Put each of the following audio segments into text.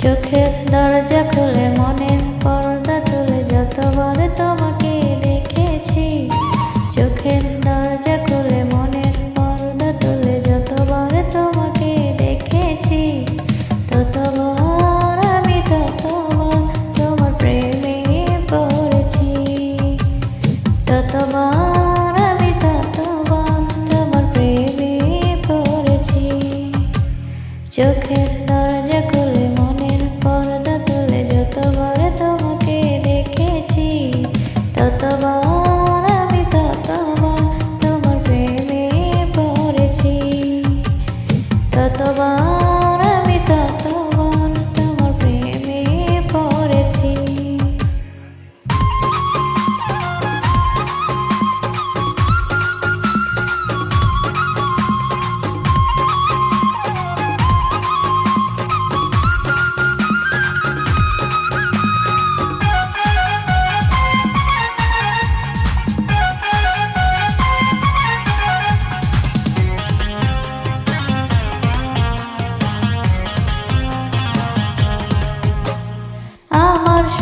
চোখের দরজা খুলে মনের পর্দা তুলে যতবার তোমাকে দেখেছি। চোখের দরজা খুলে মনের পর্দা তুলে যতবার তোমাকে দেখেছি, ততবার আমি ততবার তোমার প্রেমে পড়েছি। ততবার আমি ততবার তোমার প্রেমে পড়েছি। চোখের দরজা খুলে মনের পর্দা তুলে যতবার তোমাকে দেখেছি, ততবার আমি ততবার তোমার প্রেমে পড়েছি। ততবার আমি ততবার তোমার প্রেমে পড়েছি।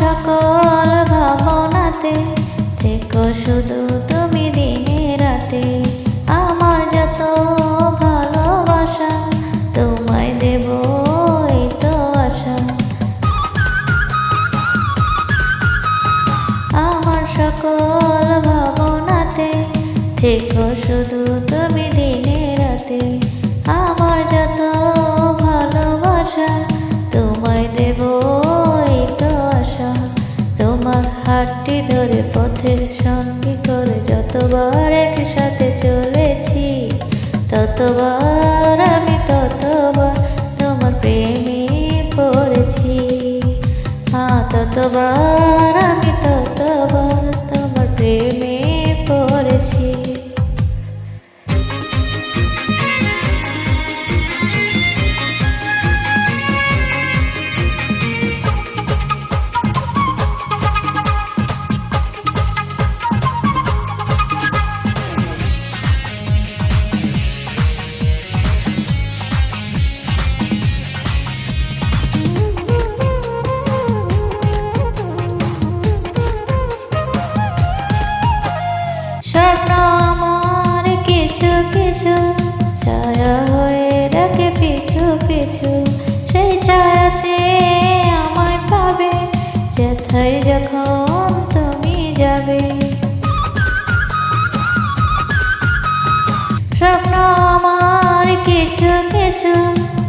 সকল ভাবনাতে থেকো শুধু তুমি দিনে রাতে। আমার যত ভালোবাসা তোমায় দেব এই তো আশা। আমার সকল ভাবনাতে থেকো শুধু তুমি দিনে রাতে। আমার যত ভালোবাসা তোমায় দেব এই তো আশা। তোমার হাতটি ধরে পথের সঙ্গী করে যতবার একসাথে চলেছি, ততবার আমি ততবার তোমার প্রেমে পড়েছি। ততবার আমি ততবার তোমার প্রেমে পড়েছি। ছায়া হয়ে ডাকে পিছু পিছু, সেই ছায়াতে আমায় পাবে যেথায় যখন তুমি যাবে। স্বপ্ন আমার কিছু কিছু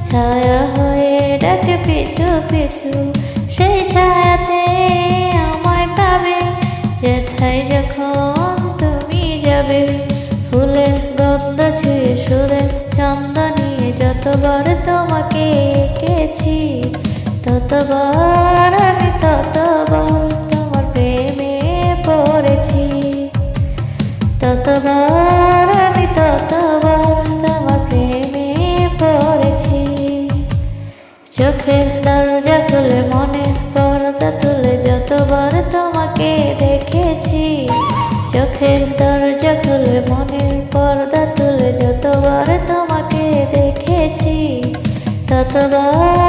ছায়া হয়ে ডাকে পিছু পিছু, সেই ছায়াতে আমায় পাবে যেথায় যখন তুমি যাবে। ফুলের গন্ধ ছুঁয়ে সুরের ছন্দ নিয়ে যতবার তোমাকে এঁকেছি, ততবার আমি ততবার তোমার প্রেমে পড়েছি। ততবার আমি ততবার তোমার প্রেমে পড়েছি। চোখের দরজা খুলে মনের পর্দা তুলে যতবার তোমাকে দেখেছি। চোখের দরজা খুলে মনের পর্দা তুলে যতবার তোমাকে দেখেছি, ততবার